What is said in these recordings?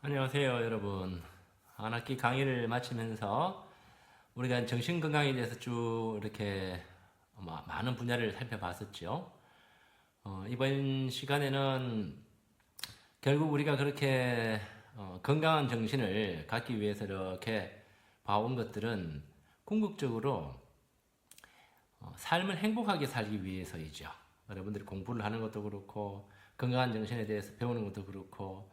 안녕하세요, 여러분. 한 학기 강의를 마치면서 우리가 정신건강에 대해서 쭉 이렇게 많은 분야를 살펴봤었죠. 이번 시간에는 결국 우리가 그렇게 건강한 정신을 갖기 위해서 이렇게 봐온 것들은 궁극적으로 삶을 행복하게 살기 위해서이죠. 여러분들이 공부를 하는 것도 그렇고 건강한 정신에 대해서 배우는 것도 그렇고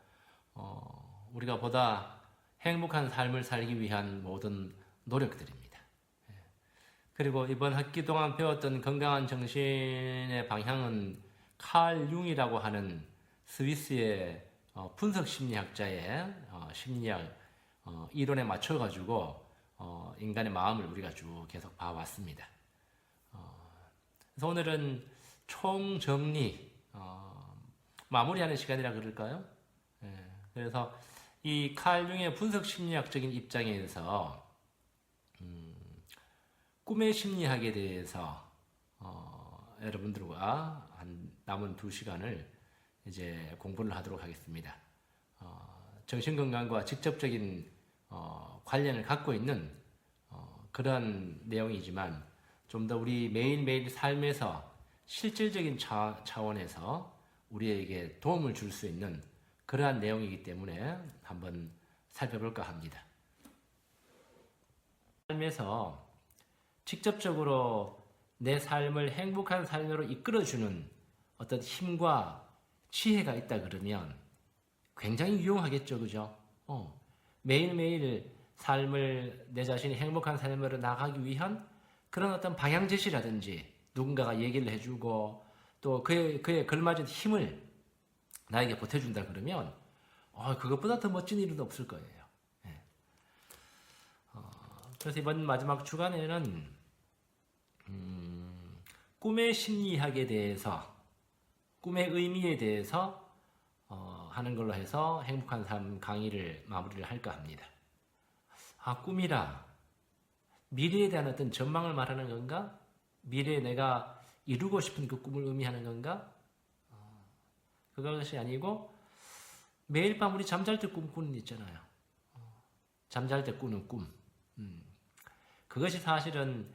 우리가 보다 행복한 삶을 살기 위한 모든 노력들입니다. 그리고 이번 학기 동안 배웠던 건강한 정신의 방향은 칼 융이라고 하는 스위스의 분석 심리학자의 심리학 이론에 맞춰가지고 인간의 마음을 우리가 쭉 계속 봐왔습니다. 그래서 오늘은 총정리, 마무리하는 시간이라 그럴까요? 그래서 이 칼 융의 분석 심리학적인 입장에서 꿈의 심리학에 대해서 여러분들과 한 남은 2시간을 이제 공부를 하도록 하겠습니다. 정신건강과 직접적인 관련을 갖고 있는 그런 내용이지만 좀 더 우리 매일매일 삶에서 실질적인 차원에서 우리에게 도움을 줄 수 있는 그러한 내용이기 때문에 한번 살펴볼까 합니다. 삶에서 직접적으로 내 삶을 행복한 삶으로 이끌어주는 어떤 힘과 지혜가 있다 그러면 굉장히 유용하겠죠, 그죠? 매일매일 삶을 내 자신이 행복한 삶으로 나가기 위한 그런 어떤 방향 제시라든지 누군가가 얘기를 해주고 또 그에 걸맞은 힘을 나에게 보태준다 그러면 그것보다 더 멋진 일은 없을 거예요. 예. 그래서 이번 마지막 주간에는 꿈의 심리학에 대해서 꿈의 의미에 대해서 하는 걸로 해서 행복한 삶 강의를 마무리를 할까 합니다. 꿈이라 미래에 대한 어떤 전망을 말하는 건가? 미래에 내가 이루고 싶은 그 꿈을 의미하는 건가? 그것이 아니고 매일 밤 우리 잠잘 때 꿈꾸는 있잖아요. 잠잘 때 꾸는 꿈. 그것이 사실은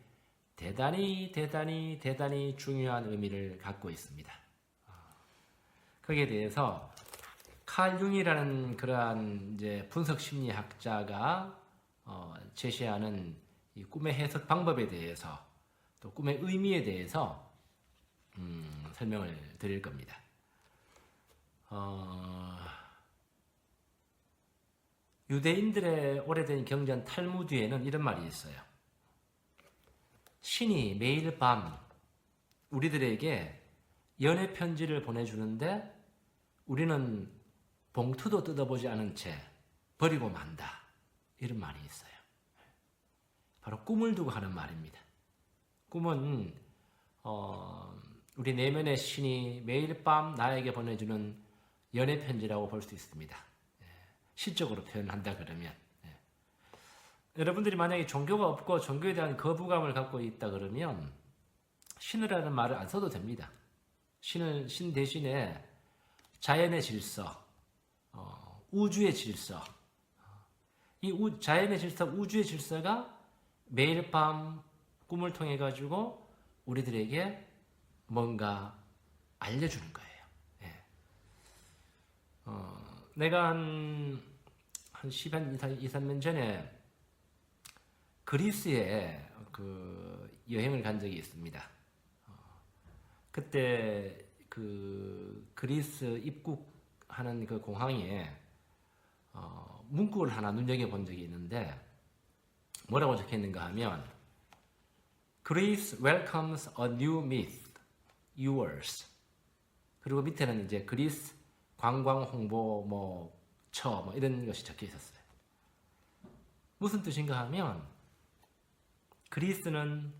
대단히 중요한 의미를 갖고 있습니다. 거기에 대해서 칼 융이라는 그러한 이제 분석 심리학자가 제시하는 이 꿈의 해석 방법에 대해서 또 꿈의 의미에 대해서 설명을 드릴 겁니다. 유대인들의 오래된 경전 탈무드에는 이런 말이 있어요. 신이 매일 밤 우리들에게 연애 편지를 보내주는데 우리는 봉투도 뜯어보지 않은 채 버리고 만다. 이런 말이 있어요. 바로 꿈을 두고 하는 말입니다. 꿈은 우리 내면의 신이 매일 밤 나에게 보내주는 연애 편지라고 볼 수 있습니다. 시적으로 표현한다 그러면 여러분들이 만약에 종교가 없고 종교에 대한 거부감을 갖고 있다 그러면 신이라는 말을 안 써도 됩니다. 신 대신에 자연의 질서, 우주의 질서, 이 자연의 질서, 우주의 질서가 매일 밤 꿈을 통해 가지고 우리들에게 뭔가 알려주는 거예요. 내가 한 10년, 2, 3년 전에 그리스에 그 여행을 간 적이 있습니다. 그때 그 그리스 입국하는 그 공항에 문구를 하나 눈여겨본 적이 있는데 뭐라고 적혀있는가 하면 Greece welcomes a new myth, yours. 그리고 밑에는 이제 그리스 관광 홍보 처 이런 것이 적혀 있었어요. 무슨 뜻인가 하면 그리스는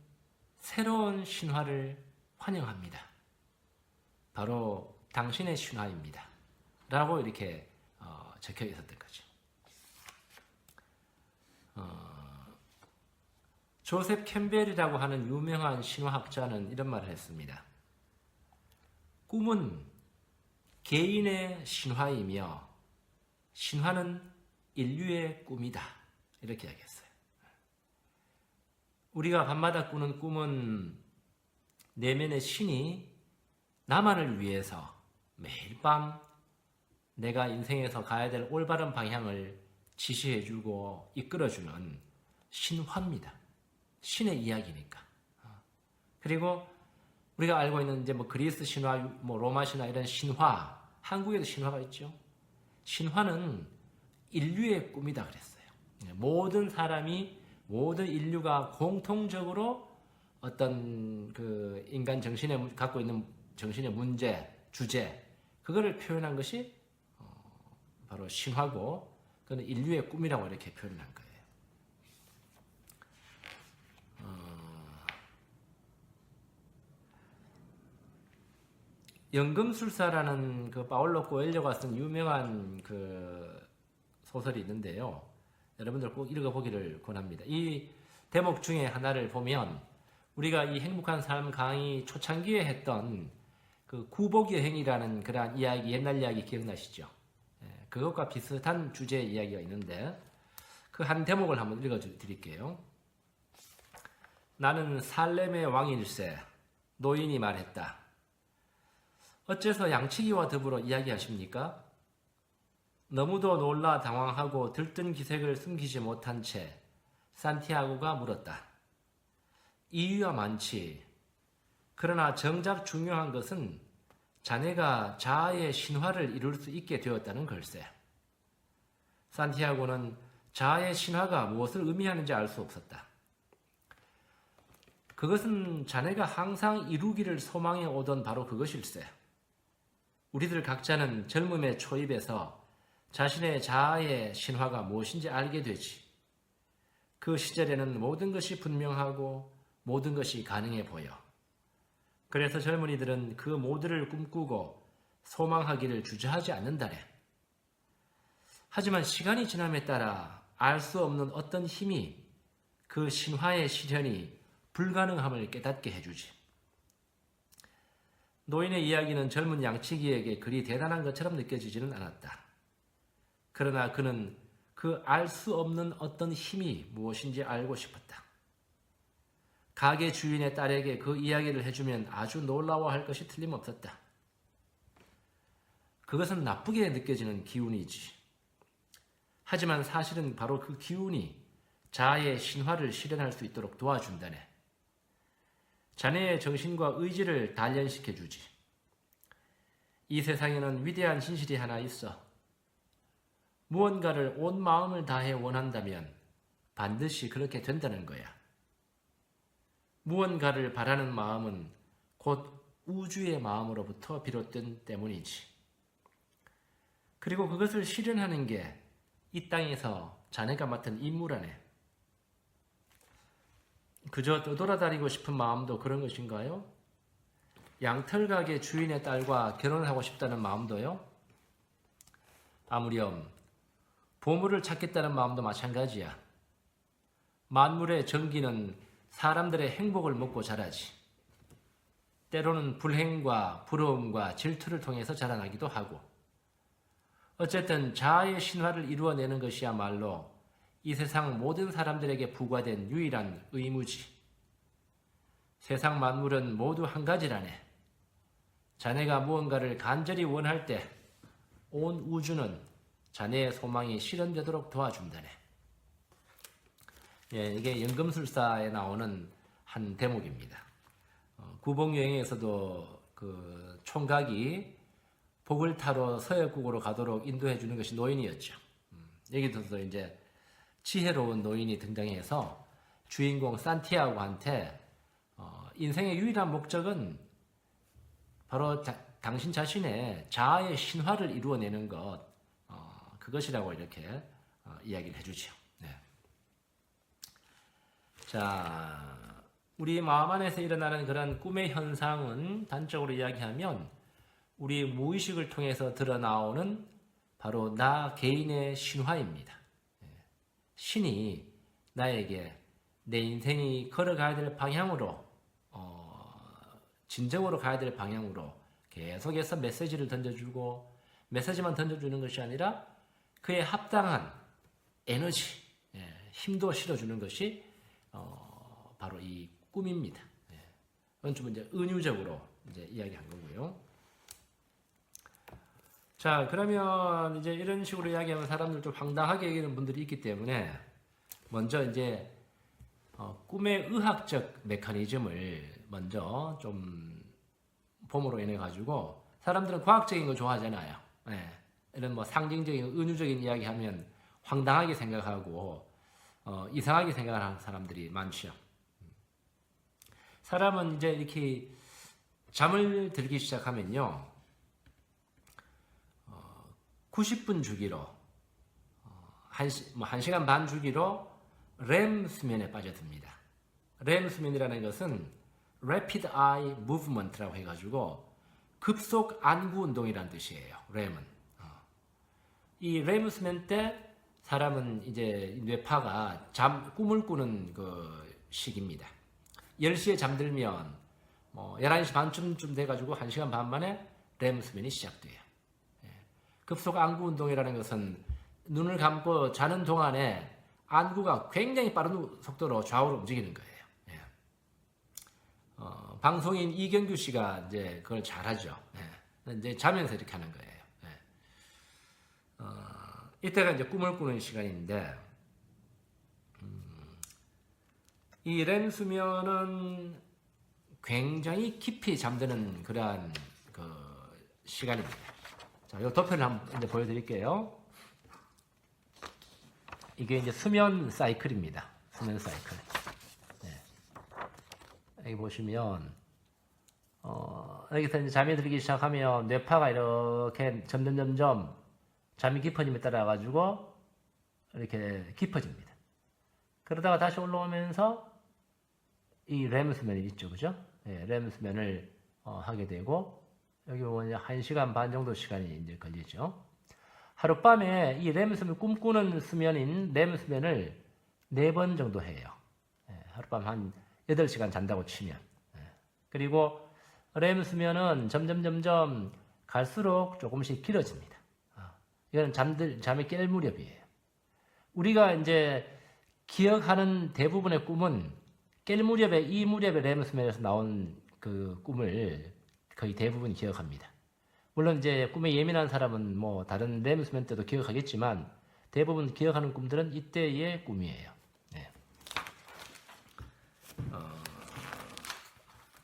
새로운 신화를 환영합니다. 바로 당신의 신화입니다. 라고 이렇게 적혀 있었던 거죠. 조셉 캠벨이라고 하는 유명한 신화학자는 이런 말을 했습니다. 꿈은 개인의 신화이며 신화는 인류의 꿈이다. 이렇게 이야기했어요. 우리가 밤마다 꾸는 꿈은 내면의 신이 나만을 위해서 매일 밤 내가 인생에서 가야 될 올바른 방향을 지시해주고 이끌어주는 신화입니다. 신의 이야기니까. 그리고 우리가 알고 있는 이제 뭐 그리스 신화, 뭐 로마 신화 이런 신화, 한국에도 신화가 있죠. 신화는 인류의 꿈이다 그랬어요. 모든 사람이, 모든 인류가 공통적으로 어떤 그 인간 정신에 갖고 있는 정신의 문제, 주제, 그거를 표현한 것이 바로 신화고, 그건 인류의 꿈이라고 이렇게 표현한 거예요. 연금술사라는 그 파올로 코엘료가 쓴 유명한 그 소설이 있는데요. 여러분들 꼭 읽어보기를 권합니다. 이 대목 중에 하나를 보면 우리가 이 행복한 삶 강의 초창기에 했던 그 구복여행이라는 그러한 이야기, 옛날 이야기 기억나시죠? 그것과 비슷한 주제의 이야기가 있는데 그 한 대목을 한번 읽어드릴게요. 나는 살렘의 왕일세. 노인이 말했다. 어째서 양치기와 더불어 이야기하십니까? 너무도 놀라 당황하고 들뜬 기색을 숨기지 못한 채 산티아고가 물었다. 이유야 많지. 그러나 정작 중요한 것은 자네가 자아의 신화를 이룰 수 있게 되었다는 걸세. 산티아고는 자아의 신화가 무엇을 의미하는지 알 수 없었다. 그것은 자네가 항상 이루기를 소망해 오던 바로 그것일세. 우리들 각자는 젊음의 초입에서 자신의 자아의 신화가 무엇인지 알게 되지. 그 시절에는 모든 것이 분명하고 모든 것이 가능해 보여. 그래서 젊은이들은 그 모두를 꿈꾸고 소망하기를 주저하지 않는다네. 하지만 시간이 지남에 따라 알 수 없는 어떤 힘이 그 신화의 실현이 불가능함을 깨닫게 해주지. 노인의 이야기는 젊은 양치기에게 그리 대단한 것처럼 느껴지지는 않았다. 그러나 그는 그 알 수 없는 어떤 힘이 무엇인지 알고 싶었다. 가게 주인의 딸에게 그 이야기를 해주면 아주 놀라워할 것이 틀림없었다. 그것은 나쁘게 느껴지는 기운이지. 하지만 사실은 바로 그 기운이 자아의 신화를 실현할 수 있도록 도와준다네. 자네의 정신과 의지를 단련시켜 주지. 이 세상에는 위대한 진실이 하나 있어. 무언가를 온 마음을 다해 원한다면 반드시 그렇게 된다는 거야. 무언가를 바라는 마음은 곧 우주의 마음으로부터 비롯된 때문이지. 그리고 그것을 실현하는 게 이 땅에서 자네가 맡은 임무라네. 그저 떠돌아다니고 싶은 마음도 그런 것인가요? 양털가게 주인의 딸과 결혼하고 싶다는 마음도요? 아무렴 보물을 찾겠다는 마음도 마찬가지야. 만물의 정기는 사람들의 행복을 먹고 자라지. 때로는 불행과 부러움과 질투를 통해서 자라나기도 하고. 어쨌든 자아의 신화를 이루어내는 것이야말로 이 세상 모든 사람들에게 부과된 유일한 의무지. 세상 만물은 모두 한 가지라네. 자네가 무언가를 간절히 원할 때 온 우주는 자네의 소망이 실현되도록 도와준다네. 예, 이게 연금술사에 나오는 한 대목입니다. 구복여행에서도 그 총각이 복을 타러 서역국으로 가도록 인도해 주는 것이 노인이었죠. 여기서도 이제 지혜로운 노인이 등장해서 주인공 산티아고한테 인생의 유일한 목적은 바로 당신 자신의 자아의 신화를 이루어내는 것, 그것이라고 이렇게 이야기를 해주죠. 네. 자, 우리 마음 안에서 일어나는 그런 꿈의 현상은 단적으로 이야기하면 우리 무의식을 통해서 드러나오는 바로 나 개인의 신화입니다. 신이 나에게 내 인생이 걸어가야 될 방향으로, 진정으로 가야 될 방향으로 계속해서 메시지를 던져주고, 메시지만 던져주는 것이 아니라 그에 합당한 에너지, 힘도 실어주는 것이 바로 이 꿈입니다. 이건 좀 이제 은유적으로 이제 이야기한 거고요. 자, 그러면 이제 이런 식으로 이야기하면 사람들 좀 황당하게 여기는 분들이 있기 때문에 먼저 이제 꿈의 의학적 메커니즘을 먼저 좀 봄으로 인해 가지고 사람들은 과학적인 거 좋아하잖아요. 이런 뭐 상징적인 은유적인 이야기하면 황당하게 생각하고 이상하게 생각하는 사람들이 많죠. 사람은 이제 이렇게 잠을 들기 시작하면요, 90분 주기로 1시간 반 주기로 렘 수면에 빠져듭니다. 렘 수면이라는 것은 Rapid Eye Movement라고 해가지고 급속 안구 운동이라는 뜻이에요. 렘은. 이 렘 수면 때 사람은 이제 뇌파가 꿈을 꾸는 그 시기입니다. 10시에 잠들면 11시 반쯤 돼가지고 1시간 반 만에 렘 수면이 시작돼요. 급속 안구 운동이라는 것은 눈을 감고 자는 동안에 안구가 굉장히 빠른 속도로 좌우로 움직이는 거예요. 방송인 이경규 씨가 이제 그걸 잘하죠. 이제 자면서 이렇게 하는 거예요. 이때가 이제 꿈을 꾸는 시간인데, 이 렘 수면은 굉장히 깊이 잠드는 그러한 그 시간입니다. 자, 이 도표를 한번 이제 보여드릴게요. 이게 이제 수면 사이클입니다. 수면 사이클. 여기 보시면 여기서 이제 잠이 들기 시작하면 뇌파가 이렇게 점점 잠이 깊어짐에 따라 가지고 이렇게 깊어집니다. 그러다가 다시 올라오면서 이 렘 수면이 있죠, 그죠? 렘 수면을 하게 되고, 여기 보면 이제 1시간 반 정도 시간이 이제 걸리죠. 하룻밤에 이 렘 수면, 꿈꾸는 수면인 렘 수면을 4번 정도 해요. 하룻밤 한 8시간 잔다고 치면. 그리고 렘 수면은 점점 갈수록 조금씩 길어집니다. 이거는 잠이 깰 무렵이에요. 우리가 이제 기억하는 대부분의 꿈은 깰 무렵에, 이 무렵에 렘 수면에서 나온 그 꿈을 거의 대부분 기억합니다. 물론 이제 꿈에 예민한 사람은 뭐 다른 렘 수면 때도 기억하겠지만 대부분 기억하는 꿈들은 이때의 꿈이에요.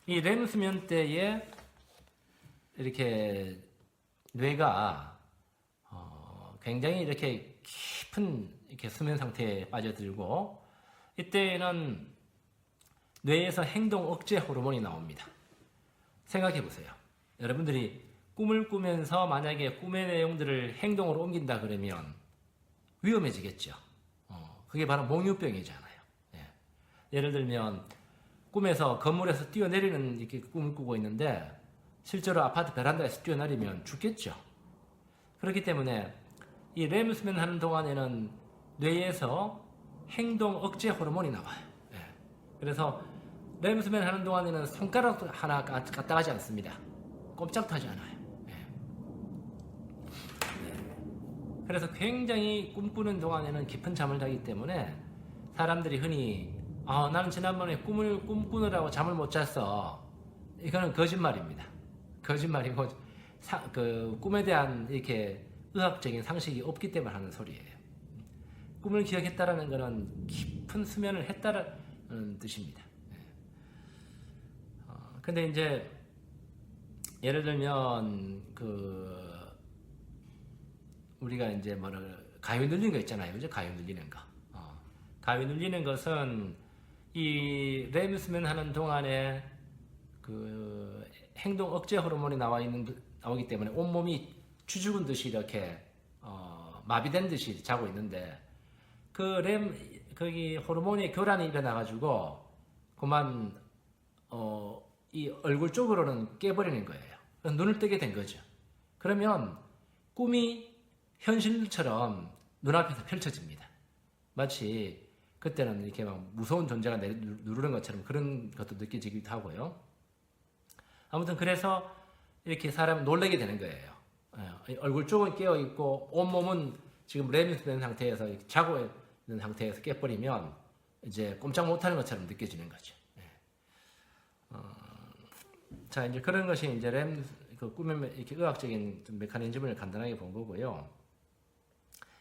이 렘 수면 때에 이렇게 뇌가 굉장히 이렇게 깊은 이렇게 수면 상태에 빠져들고, 이때는 뇌에서 행동 억제 호르몬이 나옵니다. 생각해 보세요. 여러분들이 꿈을 꾸면서 만약에 꿈의 내용들을 행동으로 옮긴다 그러면 위험해지겠죠. 그게 바로 몽유병이잖아요. 예를 들면 꿈에서 건물에서 뛰어내리는 이렇게 꿈을 꾸고 있는데 실제로 아파트 베란다에서 뛰어내리면 죽겠죠. 그렇기 때문에 이 렘 수면 하는 동안에는 뇌에서 행동 억제 호르몬이 나와요. 그래서 렘 수면 하는 동안에는 손가락 하나 갖다 가지 않습니다. 꼼짝도 하지 않아요. 그래서 굉장히 꿈꾸는 동안에는 깊은 잠을 자기 때문에 사람들이 흔히 나는 지난번에 꿈을 꿈꾸느라고 잠을 못 잤어. 이거는 거짓말입니다. 거짓말이고 그 꿈에 대한 이렇게 의학적인 상식이 없기 때문에 하는 소리예요. 꿈을 기억했다라는 것은 깊은 수면을 했다라는 뜻입니다. 근데 이제 예를 들면 우리가 이제 가위 눌리는 거 있잖아요, 그죠? 가위 눌리는 거. 가위 눌리는 것은 이 렘 수면 하는 동안에 그 행동 억제 호르몬이 나오기 때문에 온 몸이 쥐죽은 듯이 이렇게 마비된 듯이 자고 있는데 거기 호르몬의 교란이 일어나가지고 그만 이 얼굴 쪽으로는 깨버리는 거예요. 눈을 뜨게 된 거죠. 그러면 꿈이 현실처럼 눈앞에서 펼쳐집니다. 마치 그때는 이렇게 막 무서운 존재가 누르는 것처럼 그런 것도 느껴지기도 하고요. 아무튼 그래서 이렇게 사람을 놀라게 되는 거예요. 얼굴 쪽은 깨어 있고 온 몸은 지금 렘스된 상태에서 자고 있는 상태에서 깨버리면 이제 꼼짝 못하는 것처럼 느껴지는 거죠. 자, 이제 그런 것이 이제 그 꿈의 이렇게 의학적인 메커니즘을 간단하게 본 거고요.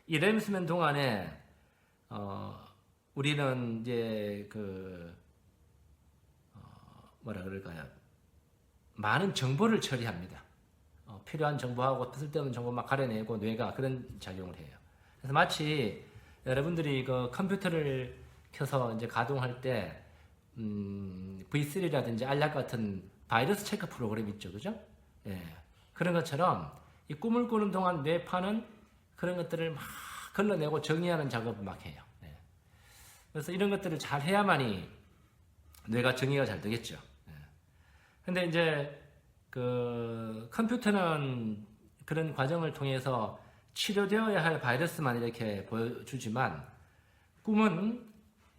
이 렘수면 동안에 우리는 이제 뭐라 그럴까요? 많은 정보를 처리합니다. 필요한 정보하고 쓸데없는 정보 막 가려내고 뇌가 그런 작용을 해요. 그래서 마치 여러분들이 그 컴퓨터를 켜서 이제 가동할 때 V3라든지 알약 같은 바이러스 체크 프로그램 있죠, 그죠? 예. 그런 것처럼 이 꿈을 꾸는 동안 뇌파는 그런 것들을 막 걸러내고 정리하는 작업을 막 해요. 예. 그래서 이런 것들을 잘 해야만이 뇌가 정리가 잘 되겠죠. 예. 근데 이제 그 컴퓨터는 그런 과정을 통해서 치료되어야 할 바이러스만 이렇게 보여주지만 꿈은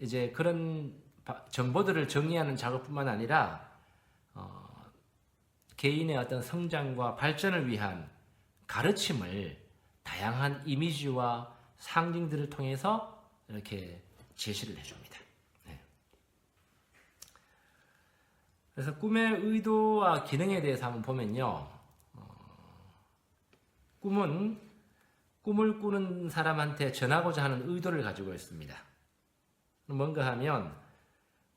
이제 그런 정보들을 정리하는 작업뿐만 아니라 개인의 어떤 성장과 발전을 위한 가르침을 다양한 이미지와 상징들을 통해서 이렇게 제시를 해줍니다. 네. 그래서 꿈의 의도와 기능에 대해서 한번 보면요. 꿈은 꿈을 꾸는 사람한테 전하고자 하는 의도를 가지고 있습니다. 뭔가 하면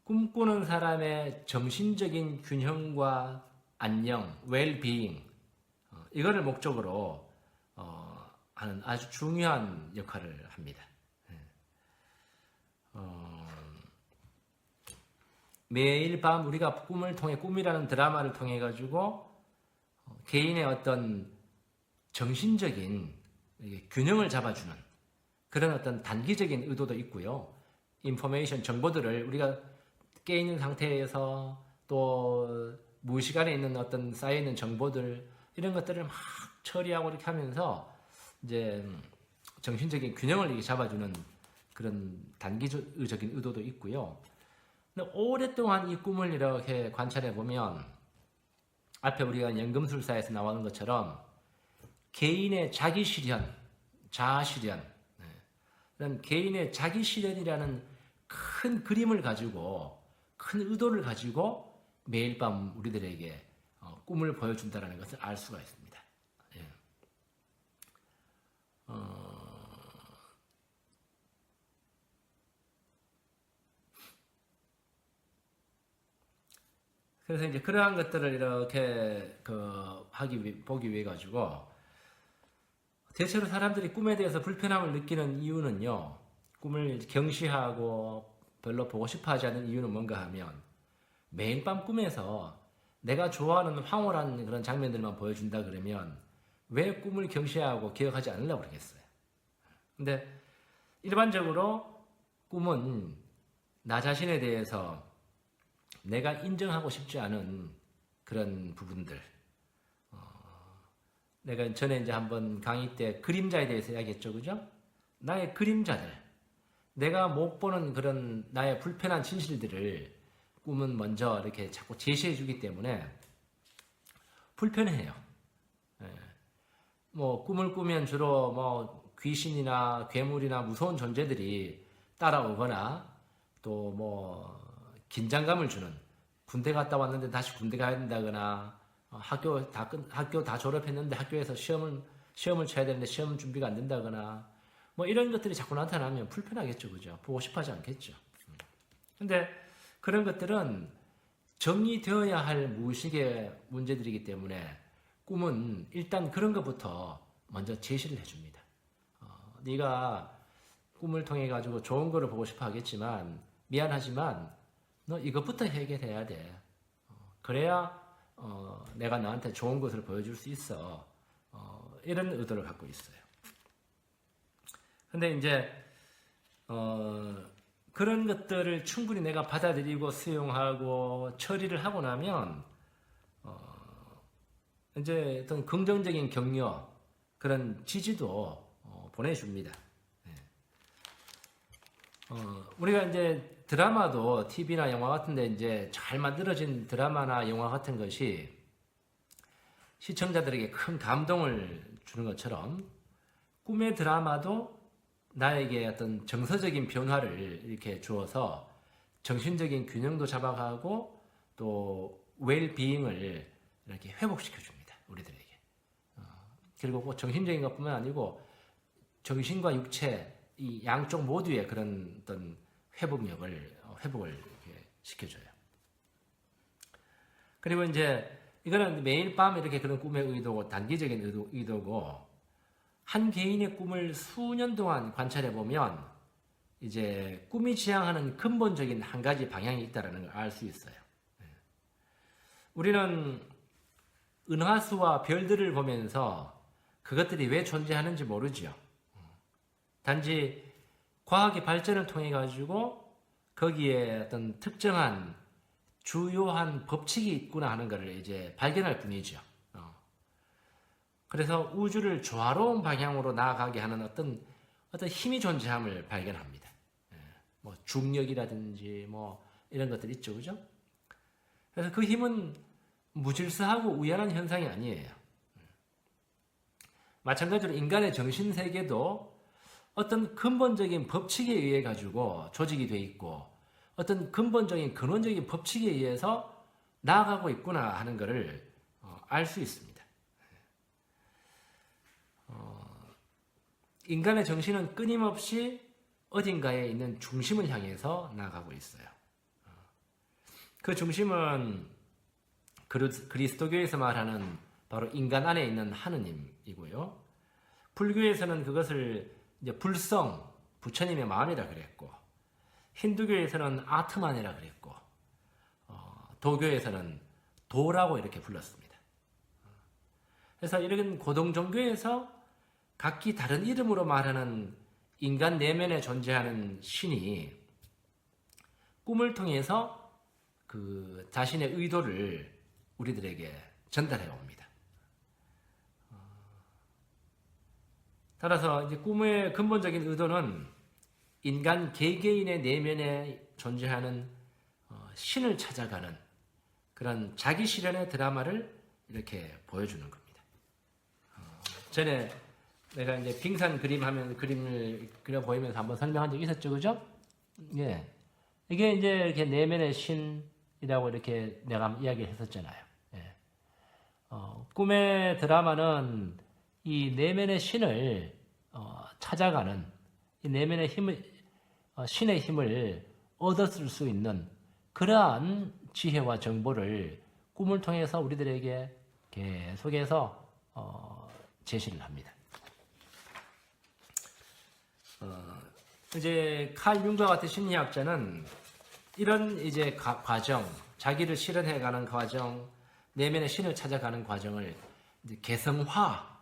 꿈꾸는 사람의 정신적인 균형과 안녕, well-being 이거를 목적으로 하는 아주 중요한 역할을 합니다. 매일 밤 우리가 꿈을 통해 꿈이라는 드라마를 통해 가지고 개인의 어떤 정신적인 균형을 잡아주는 그런 어떤 단기적인 의도도 있고요. 인포메이션 정보들을 우리가 깨 있는 상태에서 또 무의식 안에 있는 어떤 쌓여있는 정보들 이런 것들을 막 처리하고 이렇게 하면서 이제 정신적인 균형을 이렇게 잡아주는 그런 단기적인 의도도 있고요. 근데 오랫동안 이 꿈을 이렇게 관찰해 보면 앞에 우리가 연금술사에서 나오는 것처럼 개인의 자기 실현, 자아 실현, 이런 개인의 자기 실현이라는 큰 그림을 가지고 큰 의도를 가지고 매일 밤 우리들에게 꿈을 보여준다는 것을 알 수가 있습니다. 예. 그래서 이제 그러한 것들을 이렇게 보기 위해 가지고 대체로 사람들이 꿈에 대해서 불편함을 느끼는 이유는요. 꿈을 경시하고 별로 보고 싶어 하지 않는 이유는 뭔가 하면 매일 밤 꿈에서 내가 좋아하는 황홀한 그런 장면들만 보여준다 그러면 왜 꿈을 경시하고 기억하지 않으려고 그러겠어요. 근데 일반적으로 꿈은 나 자신에 대해서 내가 인정하고 싶지 않은 그런 부분들 내가 전에 이제 한번 강의 때 그림자에 대해서 이야기했죠, 그죠? 나의 그림자들, 내가 못 보는 그런 나의 불편한 진실들을 꿈은 먼저 이렇게 자꾸 제시해 주기 때문에 불편해요. 예. 뭐 꿈을 꾸면 주로 뭐 귀신이나 괴물이나 무서운 존재들이 따라오거나 또 뭐 긴장감을 주는 군대 갔다 왔는데 다시 군대 가야 된다거나 학교 다 졸업했는데 학교에서 시험을 쳐야 되는데 시험 준비가 안 된다거나 뭐 이런 것들이 자꾸 나타나면 불편하겠죠, 그죠? 보고 싶어하지 않겠죠. 근데 그런 것들은 정리되어야 할 무의식의 문제들이기 때문에 꿈은 일단 그런 것부터 먼저 제시를 해줍니다. 네가 꿈을 통해 가지고 좋은 거를 보고 싶어 하겠지만 미안하지만 너 이것부터 해결해야 돼. 그래야 내가 너한테 좋은 것을 보여줄 수 있어. 이런 의도를 갖고 있어요. 근데 이제 그런 것들을 충분히 내가 받아들이고 수용하고 처리를 하고 나면 이제 어떤 긍정적인 격려 그런 지지도 보내줍니다. 우리가 이제 드라마도 TV나 영화 같은데 이제 잘 만들어진 드라마나 영화 같은 것이 시청자들에게 큰 감동을 주는 것처럼 꿈의 드라마도 나에게 어떤 정서적인 변화를 이렇게 주어서 정신적인 균형도 잡아가고 또 웰비잉을 이렇게 회복시켜 줍니다. 우리들에게. 그리고 꼭 정신적인 것뿐만 아니고 정신과 육체 이 양쪽 모두의 그런 어떤 회복을 이렇게 시켜줘요. 그리고 이제 이거는 매일 밤 이렇게 그런 꿈의 의도고 단기적인 의도고 한 개인의 꿈을 수년 동안 관찰해 보면 이제 꿈이 지향하는 근본적인 한 가지 방향이 있다는 걸 알 수 있어요. 우리는 은하수와 별들을 보면서 그것들이 왜 존재하는지 모르죠. 단지 과학의 발전을 통해 가지고 거기에 어떤 특정한 주요한 법칙이 있구나 하는 것을 이제 발견할 뿐이죠. 그래서 우주를 조화로운 방향으로 나아가게 하는 어떤 힘이 존재함을 발견합니다. 뭐 중력이라든지 뭐 이런 것들 있죠, 그죠? 그래서 그 힘은 무질서하고 우연한 현상이 아니에요. 마찬가지로 인간의 정신 세계도 어떤 근본적인 법칙에 의해 가지고 조직이 돼 있고 어떤 근본적인 근원적인 법칙에 의해서 나아가고 있구나 하는 것을 알 수 있습니다. 인간의 정신은 끊임없이 어딘가에 있는 중심을 향해서 나아가고 있어요. 그 중심은 그리스도교에서 말하는 바로 인간 안에 있는 하느님이고요. 불교에서는 그것을 이제 불성, 부처님의 마음이라 그랬고, 힌두교에서는 아트만이라 그랬고, 도교에서는 도라고 이렇게 불렀습니다. 그래서 이런 고등 종교에서 각기 다른 이름으로 말하는 인간 내면에 존재하는 신이 꿈을 통해서 그 자신의 의도를 우리들에게 전달해 옵니다. 따라서 이제 꿈의 근본적인 의도는 인간 개개인의 내면에 존재하는 신을 찾아가는 그런 자기 실현의 드라마를 이렇게 보여주는 겁니다. 전에 내가 이제 빙산 그림 하면 그림을 그려 보이면서 한번 설명한 적 있었죠, 그죠? 예. 이게 이제 이렇게 내면의 신이라고 이렇게 내가 이야기를 했었잖아요. 예. 꿈의 드라마는 이 내면의 신을 찾아가는 이 내면의 힘을 신의 힘을 얻었을 수 있는 그러한 지혜와 정보를 꿈을 통해서 우리들에게 계속해서 제시를 합니다. 이제 칼 융과 같은 심리학자는 이런 이제 과정, 자기를 실현해가는 과정, 내면의 신을 찾아가는 과정을 이제 개성화,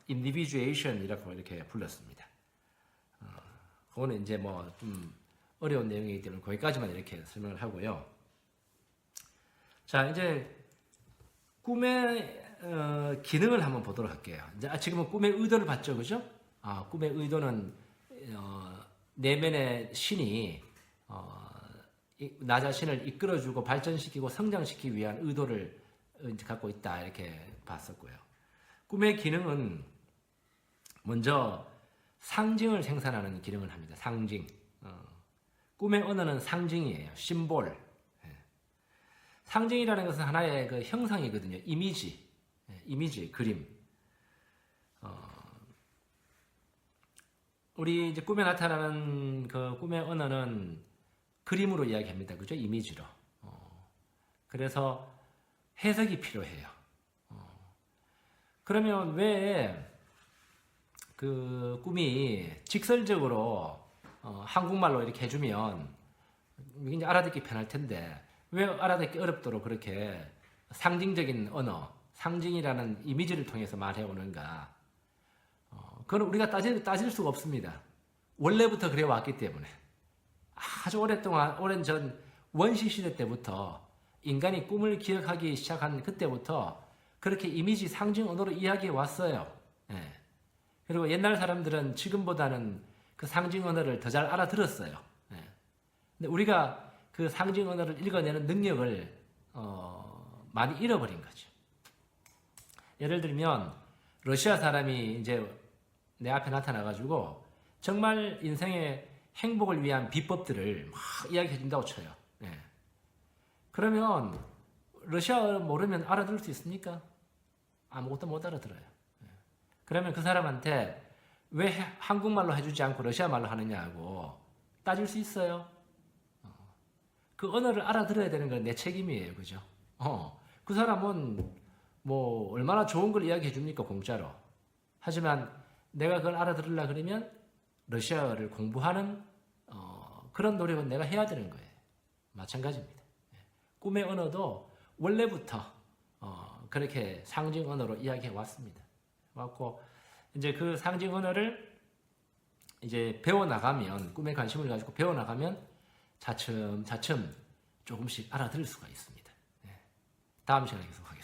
individuation이라고 이렇게 불렀습니다. 그거는 이제 뭐 좀 어려운 내용이기 때문에 거기까지만 이렇게 설명을 하고요. 자, 이제 꿈의 기능을 한번 보도록 할게요. 이제 지금은 꿈의 의도를 봤죠, 그죠? 꿈의 의도는 내면의 신이 나 자신을 이끌어주고 발전시키고 성장시키기 위한 의도를 갖고 있다 이렇게 봤었고요. 꿈의 기능은 먼저 상징을 생산하는 기능을 합니다. 상징. 꿈의 언어는 상징이에요. 심볼. 상징이라는 것은 하나의 그 형상이거든요. 이미지, 그림. 우리 이제 꿈에 나타나는 그 꿈의 언어는 그림으로 이야기합니다. 그죠? 이미지로. 그래서 해석이 필요해요. 그러면 왜 그 꿈이 직설적으로 한국말로 이렇게 해주면 이제 알아듣기 편할 텐데 왜 알아듣기 어렵도록 그렇게 상징적인 언어, 상징이라는 이미지를 통해서 말해 오는가? 그건 우리가 따질 수가 없습니다. 원래부터 그래 왔기 때문에 아주 오랜 전 원시 시대 때부터 인간이 꿈을 기억하기 시작한 그때부터 그렇게 이미지 상징 언어로 이야기해 왔어요. 예. 그리고 옛날 사람들은 지금보다는 그 상징 언어를 더 잘 알아들었어요. 예. 근데 우리가 그 상징 언어를 읽어내는 능력을 많이 잃어버린 거죠. 예를 들면 러시아 사람이 이제 내 앞에 나타나가지고 정말 인생의 행복을 위한 비법들을 막 이야기해 준다고 쳐요. 예. 그러면 러시아어 모르면 알아들을 수 있습니까? 아무것도 못 알아들어요. 예. 그러면 그 사람한테 왜 한국말로 해주지 않고 러시아 말로 하느냐고 따질 수 있어요. 그 언어를 알아들어야 되는 건 내 책임이에요. 그죠? 그 사람은 뭐 얼마나 좋은 걸 이야기해 줍니까? 공짜로. 하지만 내가 그걸 알아들으려 그러면 러시아어를 공부하는 그런 노력은 내가 해야 되는 거예요. 마찬가지입니다. 꿈의 언어도 원래부터 그렇게 상징 언어로 이야기해 왔습니다. 왔고 이제 그 상징 언어를 이제 배워 나가면 꿈에 관심을 가지고 배워 나가면 차츰 조금씩 알아들을 수가 있습니다. 다음 시간에 계속하겠습니다.